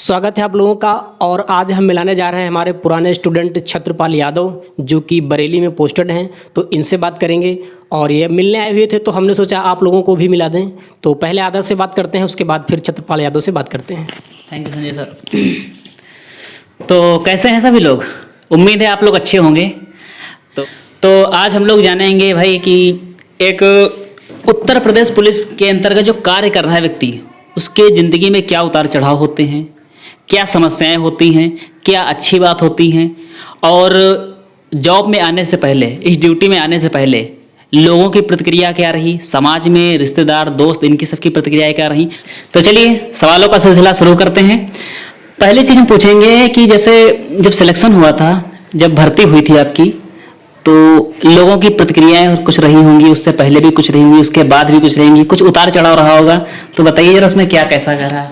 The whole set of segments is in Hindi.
स्वागत है आप लोगों का। और आज हम मिलाने जा रहे हैं हमारे पुराने स्टूडेंट छत्रपाल यादव, जो कि बरेली में पोस्टेड हैं। तो इनसे बात करेंगे और ये मिलने आए हुए थे, तो हमने सोचा आप लोगों को भी मिला दें। तो पहले आदर्श से बात करते हैं, उसके बाद फिर छत्रपाल यादव से बात करते हैं। Thank you Sanjay sir. तो कैसे हैं सभी लोग? उम्मीद है आप लोग अच्छे होंगे। तो आज हम लोग जानेंगे भाई कि एक उत्तर प्रदेश पुलिस के अंतर्गत जो कार्य कर रहा है व्यक्ति, उसके ज़िंदगी में क्या उतार चढ़ाव होते हैं, क्या समस्याएं होती हैं, क्या अच्छी बात होती हैं, और जॉब में आने से पहले, इस ड्यूटी में आने से पहले लोगों की प्रतिक्रिया क्या रही, समाज में रिश्तेदार दोस्त इनकी सबकी प्रतिक्रियाएं क्या रही। तो चलिए सवालों का सिलसिला शुरू करते हैं। पहली चीज़ हम पूछेंगे कि जैसे जब सिलेक्शन हुआ था, जब भर्ती हुई थी आपकी, तो लोगों की प्रतिक्रियाएं कुछ रही होंगी, उससे पहले भी कुछ रही होंगी, उसके बाद भी कुछ रहेंगी, कुछ उतार चढ़ाव रहा होगा। तो बताइए जरा उसमें क्या कैसा रहा।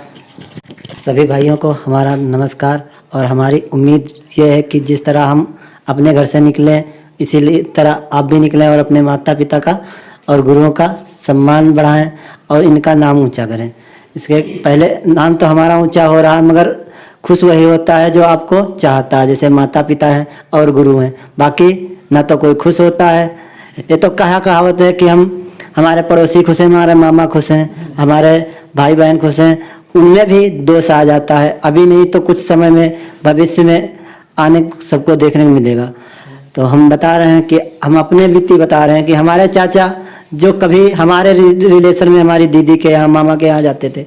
सभी भाइयों को हमारा नमस्कार। और हमारी उम्मीद ये है कि जिस तरह हम अपने घर से निकले, इसी तरह आप भी निकलें और अपने माता पिता का और गुरुओं का सम्मान बढ़ाएं और इनका नाम ऊंचा करें। इसके पहले नाम तो हमारा ऊंचा हो रहा है, मगर खुश वही होता है जो आपको चाहता है, जैसे माता पिता हैं और गुरु हैं। बाकी ना तो कोई खुश होता है। ये तो कहावत है कि हमारे पड़ोसी खुश हैं, हमारे मामा खुश हैं, हमारे भाई बहन खुश हैं, उनमें भी दोष आ जाता है। अभी नहीं तो कुछ समय में, भविष्य में आने सबको देखने को मिलेगा। तो हम बता रहे हैं कि हम अपने बीती बता रहे हैं कि हमारे चाचा जो कभी हमारे रिलेशन में हमारी दीदी के यहाँ, मामा के यहाँ जाते थे,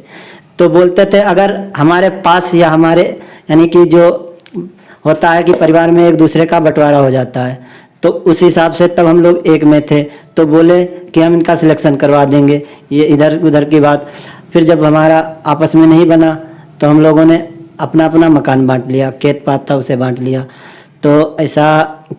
तो बोलते थे अगर हमारे पास या हमारे यानी कि जो होता है कि परिवार में एक दूसरे का बंटवारा हो जाता है, तो उस हिसाब से तब हम लोग एक में थे, तो बोले कि हम इनका सिलेक्शन करवा देंगे। ये इधर उधर की बात। फिर जब हमारा आपस में नहीं बना, तो हम लोगों ने अपना अपना मकान बांट लिया, खेत पात था उसे बांट लिया। तो ऐसा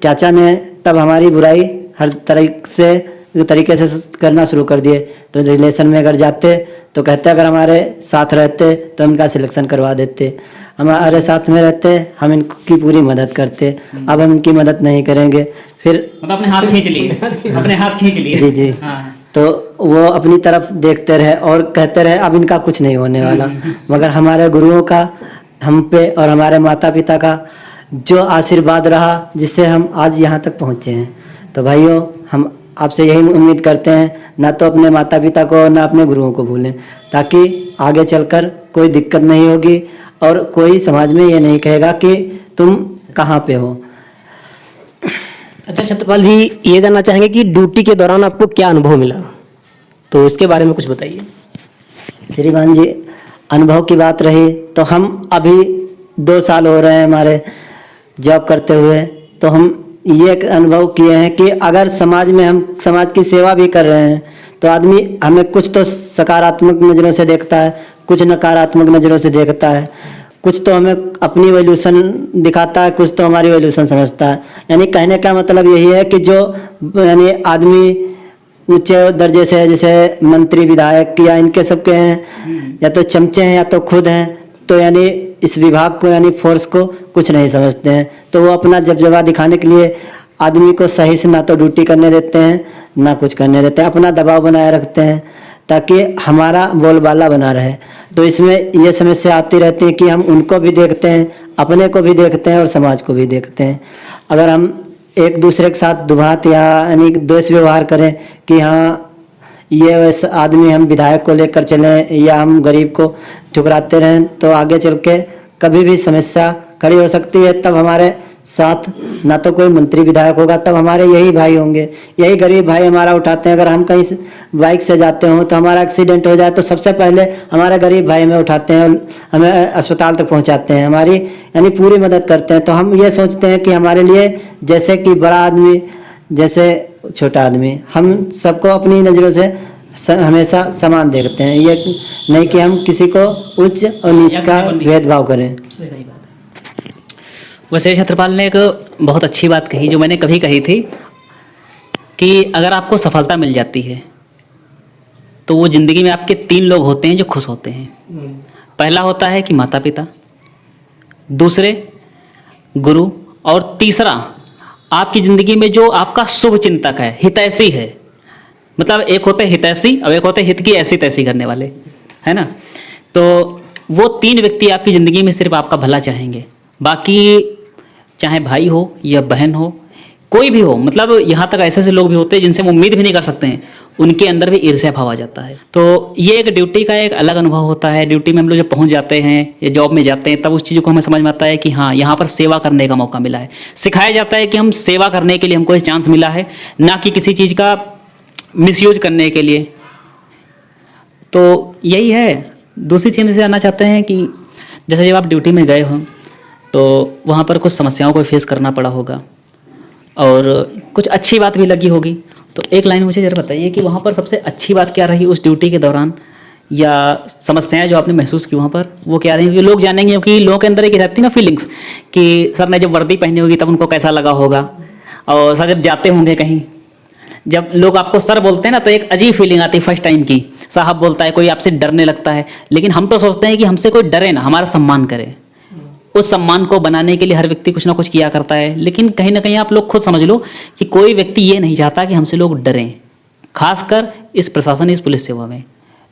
चाचा ने तब हमारी बुराई हर तरीके से करना शुरू कर दिए। तो रिलेशन में अगर जाते तो कहते अगर हमारे साथ रहते तो इनका सिलेक्शन करवा देते, हमारे साथ में रहते हम इनकी पूरी मदद करते। अब हम इनकी मदद नहीं करेंगे। फिर अपने हाथ खींच लिए, अपने हाथ खींच लिए। जी जी। हाँ। तो वो अपनी तरफ देखते रहे और कहते रहे अब इनका कुछ नहीं होने वाला। मगर हमारे गुरुओं का हम पे और हमारे माता पिता का जो आशीर्वाद रहा, जिससे हम आज यहाँ तक पहुँचे हैं। तो भाइयों, हम आपसे यही उम्मीद करते हैं, ना तो अपने माता पिता को ना अपने गुरुओं को भूलें, ताकि आगे चलकर कोई दिक्कत नहीं होगी और कोई समाज में ये नहीं कहेगा कि तुम कहाँ पे हो। अच्छा छत्रपाल जी, ये जानना चाहेंगे कि ड्यूटी के दौरान आपको क्या अनुभव मिला, तो इसके बारे में कुछ बताइए। श्रीमान जी, अनुभव की बात रही तो हम अभी 2 साल हो रहे हैं हमारे जॉब करते हुए। तो हम ये एक अनुभव किए हैं कि अगर समाज में हम समाज की सेवा भी कर रहे हैं, तो आदमी हमें कुछ तो सकारात्मक नज़रों से देखता है, कुछ नकारात्मक नज़रों से देखता है, कुछ तो हमें अपनी वैल्यूशन दिखाता है, कुछ तो हमारी वैल्यूशन समझता है। यानी कहने का मतलब यही है कि जो यानी आदमी ऊंचे दर्जे से, जैसे मंत्री विधायक या इनके सबके हैं, या तो चमचे हैं या तो खुद हैं, तो यानी इस विभाग को यानी फोर्स को कुछ नहीं समझते हैं। तो वो अपना जबजबा दिखाने के लिए आदमी को सही से ना तो ड्यूटी करने देते हैं, ना कुछ करने देते हैं, अपना दबाव बनाए रखते हैं ताकि हमारा बोलबाला बना रहे। तो इसमें ये समस्या आती रहती है कि हम उनको भी देखते हैं, अपने को भी देखते हैं और समाज को भी देखते हैं। अगर हम एक दूसरे के साथ दुभात या यानी द्वेष व्यवहार करें कि हाँ ये वैसा आदमी, हम विधायक को लेकर चलें या हम गरीब को ठुकराते रहें, तो आगे चल के कभी भी समस्या खड़ी हो सकती है। तब हमारे साथ ना तो कोई मंत्री विधायक होगा, तब हमारे यही भाई होंगे, यही गरीब भाई हमारा उठाते हैं। अगर हम कहीं बाइक से जाते हों तो हमारा एक्सीडेंट हो जाए, तो सबसे पहले हमारा गरीब भाई हमें उठाते हैं और हमें अस्पताल तक पहुंचाते हैं, हमारी यानी पूरी मदद करते हैं। तो हम ये सोचते हैं कि हमारे लिए जैसे कि बड़ा आदमी, जैसे छोटा आदमी, हम सबको अपनी नज़रों से हमेशा समान देखते हैं। ये नहीं कि हम किसी को उच्च और नीच का भेदभाव करें। सही बात है। वैसे छत्रपाल ने एक बहुत अच्छी बात कही, जो मैंने कभी कही थी, कि अगर आपको सफलता मिल जाती है तो वो ज़िंदगी में आपके 3 लोग होते हैं जो खुश होते हैं। पहला होता है कि माता पिता, दूसरे गुरु, और तीसरा आपकी ज़िंदगी में जो आपका शुभ चिंतक है, हितैषी है। मतलब एक होते हितैषी और एक होते हित की ऐसी तैसी करने वाले, है ना। तो वो 3 व्यक्ति आपकी ज़िंदगी में सिर्फ आपका भला चाहेंगे, बाकी चाहे भाई हो या बहन हो, कोई भी हो, मतलब यहाँ तक ऐसे ऐसे लोग भी होते हैं जिनसे हम उम्मीद भी नहीं कर सकते हैं, उनके अंदर भी ईर्ष्या भाव आ जाता है। तो ये एक ड्यूटी का एक अलग अनुभव होता है। ड्यूटी में हम लोग जब पहुँच जाते हैं या जॉब में जाते हैं, तब उस चीज़ों को हमें समझ में आता है कि हाँ, यहाँ पर सेवा करने का मौका मिला है। सिखाया जाता है कि हम सेवा करने के लिए हमको ये चांस मिला है, ना कि किसी चीज़ का मिसयूज करने के लिए। तो यही है। दूसरी चीज़ से जानना चाहते हैं कि जैसे जब आप ड्यूटी में गए हो तो वहाँ पर कुछ समस्याओं को फेस करना पड़ा होगा और कुछ अच्छी बात भी लगी होगी। तो एक लाइन मुझे ज़रा बताइए कि वहाँ पर सबसे अच्छी बात क्या रही उस ड्यूटी के दौरान, या समस्याएं जो आपने महसूस की वहाँ पर वो क्या रही? क्योंकि लोग जानेंगे, क्योंकि लोगों के अंदर एक रहती है ना फीलिंग्स कि सर ने जब वर्दी पहनी होगी तब उनको कैसा लगा होगा, और सर जब जाते होंगे कहीं, जब लोग आपको सर बोलते हैं ना तो एक अजीब फीलिंग आती है फर्स्ट टाइम की। साहब बोलता है, कोई आपसे डरने लगता है, लेकिन हम तो सोचते हैं कि हमसे कोई डरे ना, हमारा सम्मान करे। उस सम्मान को बनाने के लिए हर व्यक्ति कुछ ना कुछ किया करता है, लेकिन कहीं ना कहीं आप लोग खुद समझ लो कि कोई व्यक्ति ये नहीं चाहता कि हमसे लोग डरें। खासकर इस प्रशासन, इस पुलिस सेवा में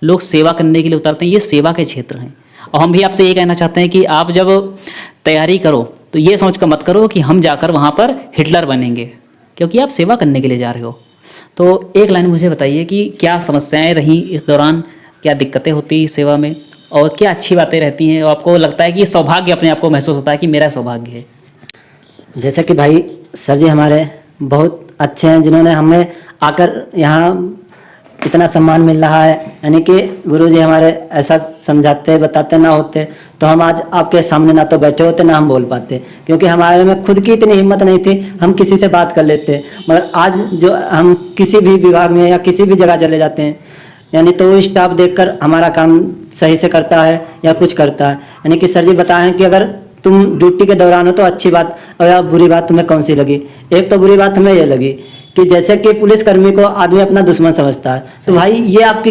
लोग सेवा करने के लिए उतरते हैं, ये सेवा के क्षेत्र हैं। और हम भी आपसे ये कहना चाहते हैं कि आप जब तैयारी करो तो ये सोच कर मत करो कि हम जाकर वहाँ पर हिटलर बनेंगे, क्योंकि आप सेवा करने के लिए जा रहे हो। तो एक लाइन मुझे बताइए कि क्या समस्याएं रहीं इस दौरान, क्या दिक्कतें होती सेवा में, और क्या अच्छी बातें रहती हैं, और आपको लगता है कि ये सौभाग्य अपने आप को महसूस होता है कि मेरा सौभाग्य है? जैसे कि भाई सर जी हमारे बहुत अच्छे हैं, जिन्होंने हमें आकर यहाँ इतना सम्मान मिल रहा है। यानी कि गुरु जी हमारे ऐसा समझाते बताते ना होते तो हम आज आपके सामने ना तो बैठे होते ना हम बोल पाते, क्योंकि हमारे में खुद की इतनी हिम्मत नहीं थी, हम किसी से बात कर लेते। मगर आज जो हम किसी भी विभाग में या किसी भी जगह चले जाते हैं, यानी तो वो स्टाफ देखकर हमारा काम सही से करता है या कुछ करता है। यानी कि सर जी बताएं कि अगर तुम ड्यूटी के दौरान हो तो अच्छी बात और या बुरी बात तुम्हें कौन सी लगी। एक तो बुरी बात हमें ये लगी कि जैसे कि पुलिसकर्मी को आदमी अपना दुश्मन समझता है, तो भाई ये आपकी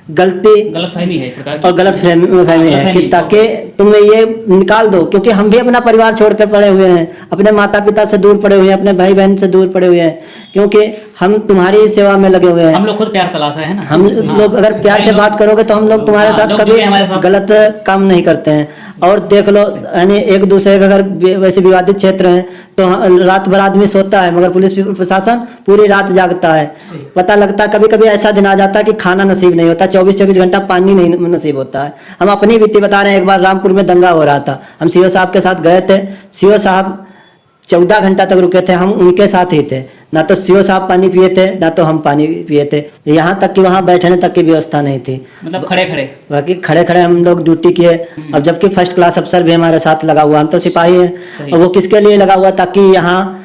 गलती, गलतफहमी है एक प्रकार की। और गलतफहमी है कि ताकि तुम ये निकाल दो, क्योंकि हम भी अपना परिवार छोड़कर पड़े हुए हैं, अपने माता पिता से दूर पड़े हुए हैं, अपने भाई बहन से दूर पड़े हुए हैं, क्योंकि हम तुम्हारी सेवा में लगे हुए हैं। हम लोग खुद प्यार तलाश है ना। हम लोग अगर प्यार से बात करोगे तो हम लोग तुम्हारे हाँ, साथ लोग कभी जुड़े हमारे साथ। गलत काम नहीं करते हैं। और देख लो, यानी एक दूसरे का अगर वैसे विवादित क्षेत्र है तो रात भर आदमी सोता है, मगर पुलिस प्रशासन पूरी रात जागता है। पता लगता है कभी कभी ऐसा दिन आ जाता है कि खाना नसीब नहीं होता, 24-24 घंटा पानी नहीं नसीब होता है। हम अपनी बीती बता रहे हैं। एक बार रामपुर में दंगा हो रहा था, हम सीओ साहब के साथ गए थे। सीओ साहब 14 घंटा तक रुके थे, हम उनके साथ ही थे। ना तो सीओ साहब पानी पिए थे, ना तो हम पानी पिए थे। यहाँ तक कि वहाँ बैठने तक की व्यवस्था नहीं थी, मतलब खड़े खड़े। बाकी खड़े खड़े हम लोग ड्यूटी किए। अब जबकि फर्स्ट क्लास अफसर भी हमारे साथ लगा हुआ, हम तो सिपाही हैं। और वो किसके लिए लगा हुआ? ताकि यहाँ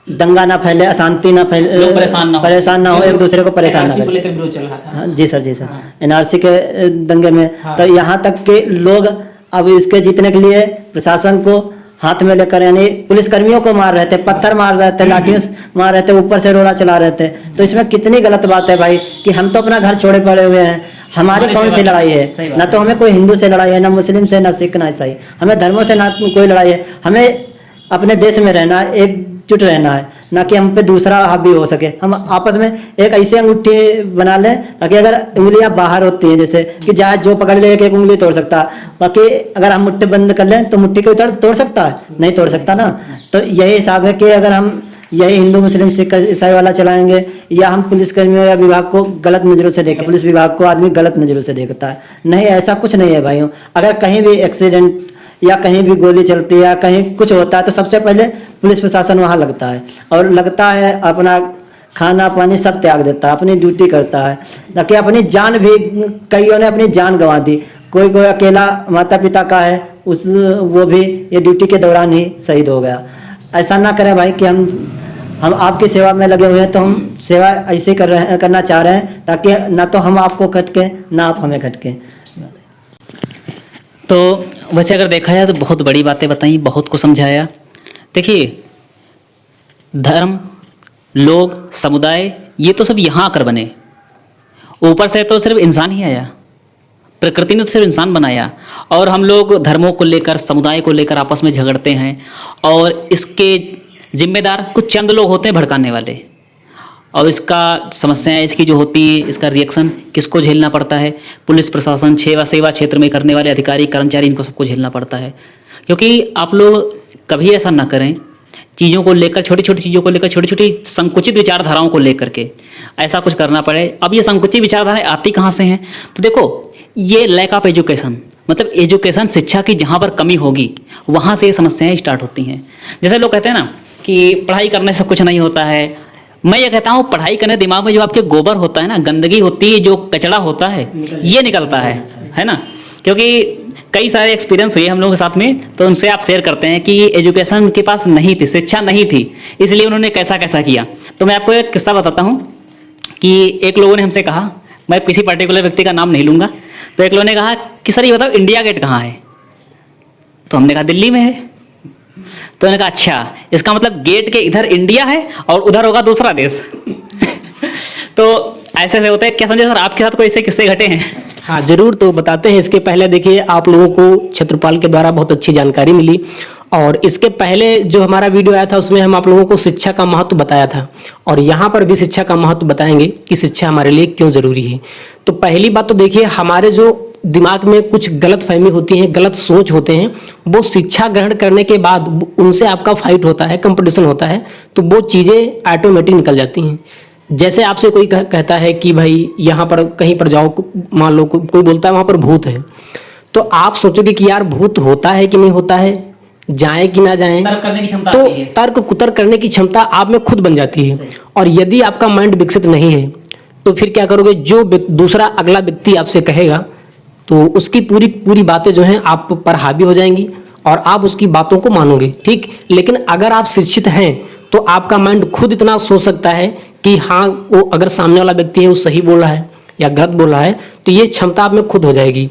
दंगा ना फैले, अशांति ना फैले, लोग परेशान ना हो, एक दूसरे को परेशान ना NRC को करे। लेकर विरोध चल रहा था। हाँ, जी सर, जी सर। NRC के दंगे में तो यहाँ तक के लोग अब इसके जीतने के लिए प्रशासन को हाथ में लेकर, यानी पुलिसकर्मियों को मार रहे थे, पत्थर मार रहे थे, लाठियों से मार रहे थे, ऊपर से रोड़ा चला रहे थे। तो इसमें कितनी गलत बात है भाई कि हम तो अपना घर छोड़े पड़े हुए हैं। हमारी कौन सी लड़ाई है? ना तो हमें कोई हिंदू से लड़ाई है, ना मुस्लिम से, ना सिख, ना ईसाई। हमें धर्मों से ना कोई लड़ाई है। हमें अपने देश में रहना है, एकजुट रहना है, ना कि हम पे दूसरा हावी हो सके। हम आपस में एक ऐसी अंगूठी बना लें ताकि अगर उंगलियां बाहर होती हैं, जैसे कि जहाँ जो पकड़ ले एक उंगली तोड़ सकता है, बाकी अगर हम मुट्ठी बंद कर लें तो मुट्ठी को तोड़ सकता है? नहीं तोड़ सकता ना। तो यही हिसाब है कि अगर हम यही हिंदू मुस्लिम सिख ईसाई वाला चलाएंगे, या हम पुलिसकर्मियों या विभाग को गलत नज़रों से देखें, पुलिस विभाग को आदमी गलत नज़रों से देखता है। नहीं, ऐसा कुछ नहीं है भाइयों। अगर कहीं भी एक्सीडेंट या कहीं भी गोली चलती है या कहीं कुछ होता है तो सबसे पहले पुलिस प्रशासन वहाँ लगता है, और लगता है अपना खाना पानी सब त्याग देता है, अपनी ड्यूटी करता है। ताकि अपनी जान भी, कईयों ने अपनी जान गंवा दी। कोई कोई अकेला माता पिता का है, वो भी ये ड्यूटी के दौरान ही शहीद हो गया। ऐसा ना करें भाई कि हम आपकी सेवा में लगे हुए हैं, तो हम सेवा ऐसे करना चाह रहे हैं ताकि ना तो हम आपको खटके, ना आप हमें खटके। तो वैसे अगर देखा जाए तो बहुत बड़ी बातें बताई, बहुत को समझाया। देखिए, धर्म, लोग, समुदाय, ये तो सब यहाँ आकर बने। ऊपर से तो सिर्फ इंसान ही आया, प्रकृति ने तो सिर्फ इंसान बनाया, और हम लोग धर्मों को लेकर, समुदाय को लेकर आपस में झगड़ते हैं, और इसके जिम्मेदार कुछ चंद लोग होते हैं भड़काने वाले। और इसका समस्याएं इसकी जो होती है, इसका रिएक्शन किसको झेलना पड़ता है? पुलिस प्रशासन, सेवा क्षेत्र में करने वाले अधिकारी कर्मचारी, इनको सबको झेलना पड़ता है। क्योंकि आप लोग कभी ऐसा ना करें, चीज़ों को लेकर, छोटी छोटी चीज़ों को लेकर, छोटी छोटी संकुचित विचारधाराओं को लेकर के ऐसा कुछ करना पड़े। अब ये संकुचित विचारधाराएं आती कहाँ से हैं? तो देखो, ये लैक ऑफ एजुकेशन, मतलब एजुकेशन, शिक्षा की जहाँ पर कमी होगी वहाँ से ये समस्याएं स्टार्ट होती हैं। जैसे लोग कहते हैं ना कि पढ़ाई करने से कुछ नहीं होता है। मैं ये कहता हूँ, पढ़ाई करने दिमाग में जो आपके गोबर होता है ना, गंदगी होती है, जो कचरा होता है, ये निकलता है ना। क्योंकि कई सारे एक्सपीरियंस हुए हम लोगों के साथ में, तो उनसे आप शेयर करते हैं कि एजुकेशन उनके पास नहीं थी, शिक्षा नहीं थी, इसलिए उन्होंने कैसा कैसा किया। तो मैं आपको एक किस्सा बताता हूँ कि एक लोगों ने हमसे कहा, मैं किसी पर्टिकुलर व्यक्ति का नाम नहीं लूँगा, तो एक लोगों ने कहा कि सर ये बताओ इंडिया गेट कहाँ है? तो हमने कहा दिल्ली में है। तो उन्होंने कहा अच्छा, इसका मतलब गेट के इधर इंडिया है और उधर होगा दूसरा देश। तो ऐसे ऐसे होता है। क्या संजय सर, आपके साथ कोई ऐसे किस्से घटे हैं? हाँ ज़रूर, तो बताते हैं। इसके पहले देखिए, आप लोगों को छत्रपाल के द्वारा बहुत अच्छी जानकारी मिली, और इसके पहले जो हमारा वीडियो आया था उसमें हम आप लोगों को शिक्षा का महत्व बताया था, और यहाँ पर भी शिक्षा का महत्व बताएंगे कि शिक्षा हमारे लिए क्यों ज़रूरी है। तो पहली बात तो देखिए, हमारे जो दिमाग में कुछ गलत फहमी होती है, गलत सोच होते हैं, वो शिक्षा ग्रहण करने के बाद उनसे आपका फाइट होता है, कंपटीशन होता है, तो वो चीज़ें ऑटोमेटिक निकल जाती हैं। जैसे आपसे कोई कहता है कि भाई यहाँ पर कहीं पर जाओ, मान लो कोई बोलता है वहाँ पर भूत है, तो आप सोचोगे कि यार भूत होता है कि नहीं होता है, जाएं कि ना जाएं, तर्क करने की क्षमता तो आती है। तर्क कुतर्क करने की क्षमता आप में खुद बन जाती है। और यदि आपका माइंड विकसित नहीं है तो फिर क्या करोगे, जो दूसरा अगला व्यक्ति आपसे कहेगा तो उसकी पूरी पूरी बातें जो हैं आप पर हावी हो जाएंगी और आप उसकी बातों को मानोगे, ठीक। लेकिन अगर आप शिक्षित हैं तो आपका माइंड खुद इतना सोच सकता है कि हाँ, वो अगर सामने वाला व्यक्ति है वो सही बोल रहा है या गलत बोल रहा है, तो ये क्षमता आप में खुद हो जाएगी।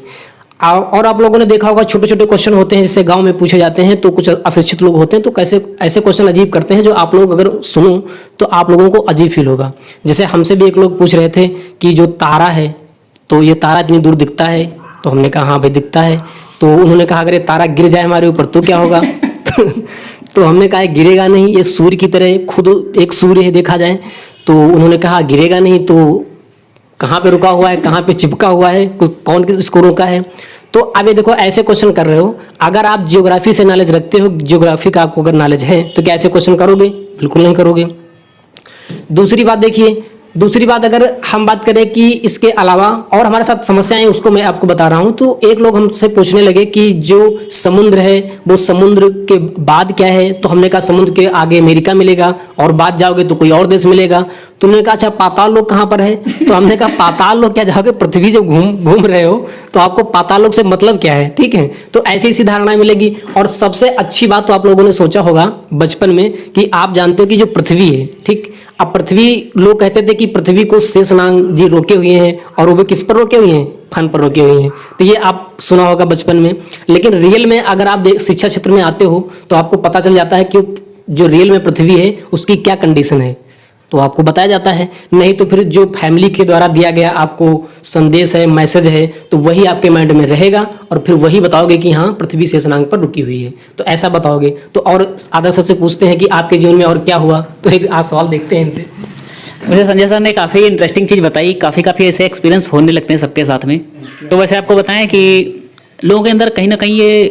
और आप लोगों ने देखा होगा, छोटे छोटे क्वेश्चन होते हैं जिससे गांव में पूछे जाते हैं, तो कुछ अशिक्षित लोग होते हैं तो कैसे ऐसे क्वेश्चन अजीब करते हैं जो आप लोग अगर सुनो तो आप लोगों को अजीब फील होगा। जैसे हमसे भी एक लोग पूछ रहे थे कि जो तारा है, तो ये तारा इतनी दूर दिखता है, तो हमने कहा हाँ भाई दिखता है। तो उन्होंने कहा अगर ये तारा गिर जाए हमारे ऊपर तो क्या होगा? तो हमने कहा गिरेगा नहीं, ये सूर्य की तरह खुद एक सूर्य है देखा जाए। तो उन्होंने कहा गिरेगा नहीं, तो कहाँ पे रुका हुआ है, कहाँ पे चिपका हुआ है, कौन इसको रोका है? तो अब ये देखो, ऐसे क्वेश्चन कर रहे हो। अगर आप जियोग्राफी से नॉलेज रखते हो, जियोग्राफी का आपको अगर नॉलेज है, तो क्या ऐसे क्वेश्चन करोगे? बिल्कुल नहीं करोगे। दूसरी बात देखिए, दूसरी बात अगर हम बात करें कि इसके अलावा और हमारे साथ समस्याएं, उसको मैं आपको बता रहा हूं। तो एक लोग हमसे पूछने लगे कि जो समुद्र है वो समुद्र के बाद क्या है? तो हमने कहा समुद्र के आगे अमेरिका मिलेगा और बाद जाओगे तो कोई और देश मिलेगा। तो उन्होंने कहा अच्छा पाताल लोक कहाँ पर है? तो हमने कहा पाताल लोक क्या, जाओगे पृथ्वी जब घूम रहे हो तो आपको पाताल लोक से मतलब क्या है, ठीक है। तो ऐसी ऐसी धारणाएं मिलेगी। और सबसे अच्छी बात तो आप लोगों ने सोचा होगा बचपन में कि आप जानते हो कि जो पृथ्वी है, ठीक, अब पृथ्वी, लोग कहते थे कि पृथ्वी को शेषनाग जी रोके हुए हैं, और वो किस पर रोके हुए हैं? फन पर रोके हुए हैं। तो ये आप सुना होगा बचपन में। लेकिन रियल में अगर आप शिक्षा क्षेत्र में आते हो तो आपको पता चल जाता है कि जो रियल में पृथ्वी है उसकी क्या कंडीशन है, तो आपको बताया जाता है। नहीं तो फिर जो फैमिली के द्वारा दिया गया आपको संदेश है, मैसेज है, तो वही आपके माइंड में रहेगा और फिर वही बताओगे कि हाँ पृथ्वी शेषनाग पर रुकी हुई है, तो ऐसा बताओगे। तो और आदर्श से पूछते हैं कि आपके जीवन में और क्या हुआ, तो एक आज सवाल देखते हैं इनसे। मुझे संजय सर ने काफ़ी इंटरेस्टिंग चीज़ बताई, काफ़ी ऐसे एक्सपीरियंस होने लगते हैं सबके साथ में। तो वैसे आपको बताएं कि लोगों के अंदर कहीं ना कहीं ये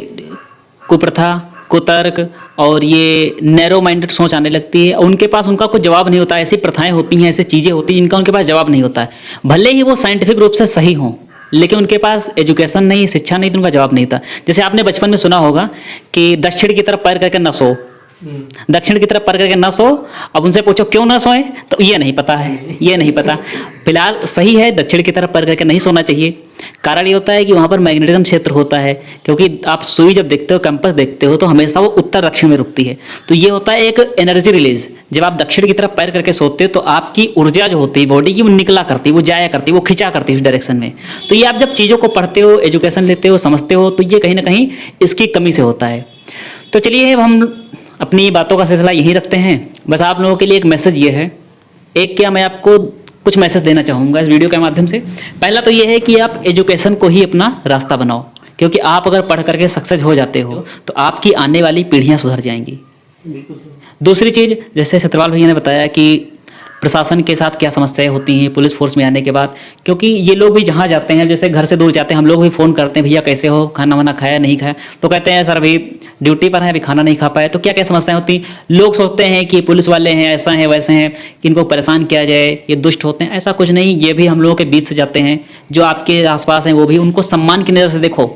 कुप्रथा, कुतर्क और ये नैरो माइंडेड सोच आने लगती है। उनके पास उनका कुछ जवाब नहीं होता। ऐसी प्रथाएं होती हैं, ऐसी चीज़ें होती हैं जिनका उनके पास जवाब नहीं होता है। भले ही वो साइंटिफिक रूप से सही हों, लेकिन उनके पास एजुकेशन नहीं, शिक्षा नहीं, तो उनका जवाब नहीं था। जैसे आपने बचपन में सुना होगा कि दक्षिण की तरफ पैर करके न सो, दक्षिण की तरफ पैर करके न सो। अब उनसे पूछो क्यों ना सोए, तो ये नहीं पता है, ये नहीं पता। फिलहाल सही है, दक्षिण की तरफ पैर करके नहीं सोना चाहिए। कारण ये होता है कि वहाँ पर मैग्नेटिज्म क्षेत्र होता है, क्योंकि आप सुई जब देखते हो, कंपास देखते हो, तो हमेशा वो उत्तर दक्षिण में रुकती है। तो ये होता है एक एनर्जी रिलीज। जब आप दक्षिण की तरफ पैर करके सोते हो तो आपकी ऊर्जा जो होती है बॉडी की, वो निकला करती है, वो जाया करती है, वो खिंचा करती है उस डायरेक्शन में। तो ये आप जब चीज़ों को पढ़ते हो, एजुकेशन लेते हो, समझते हो, तो ये कहीं ना कहीं इसकी कमी से होता है। तो चलिए अब हम अपनी बातों का सिलसिला यहीं रखते हैं। बस आप लोगों के लिए एक मैसेज ये है, एक क्या मैं आपको कुछ मैसेज देना चाहूँगा इस वीडियो के माध्यम से। पहला तो ये है कि आप एजुकेशन को ही अपना रास्ता बनाओ, क्योंकि आप अगर पढ़ करके सक्सेस हो जाते हो तो आपकी आने वाली पीढ़ियाँ सुधर जाएंगी। दूसरी चीज़, जैसे सत्यपाल भैया ने बताया कि प्रशासन के साथ क्या समस्याएं होती हैं पुलिस फोर्स में आने के बाद, क्योंकि ये लोग भी जहाँ जाते हैं, जैसे घर से दूर जाते हैं, हम लोग भी फ़ोन करते हैं भैया कैसे हो, खाना वाना खाया नहीं खाया, तो कहते हैं सर अभी ड्यूटी पर है, अभी खाना नहीं खा पाए। तो क्या क्या समस्याएं होती हैं, लोग सोचते हैं कि पुलिस वाले हैं, ऐसा है वैसे हैं, कि इनको परेशान किया जाए, ये दुष्ट होते हैं। ऐसा कुछ नहीं, ये भी हम लोगों के बीच से जाते हैं, जो आपके आसपास हैं वो भी, उनको सम्मान की नज़र से देखो,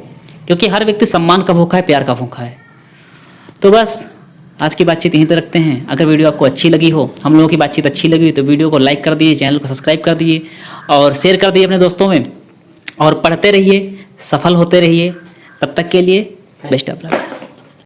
क्योंकि हर व्यक्ति सम्मान का भूखा है, प्यार का भूखा है। तो बस आज की बातचीत यहीं तक रखते हैं। अगर वीडियो आपको अच्छी लगी हो, हम लोगों की बातचीत अच्छी लगी तो वीडियो को लाइक कर दीजिए, चैनल को सब्सक्राइब कर दीजिए और शेयर कर दीजिए अपने दोस्तों में, और पढ़ते रहिए, सफल होते रहिए। तब तक के लिए बेस्ट ऑफ लक।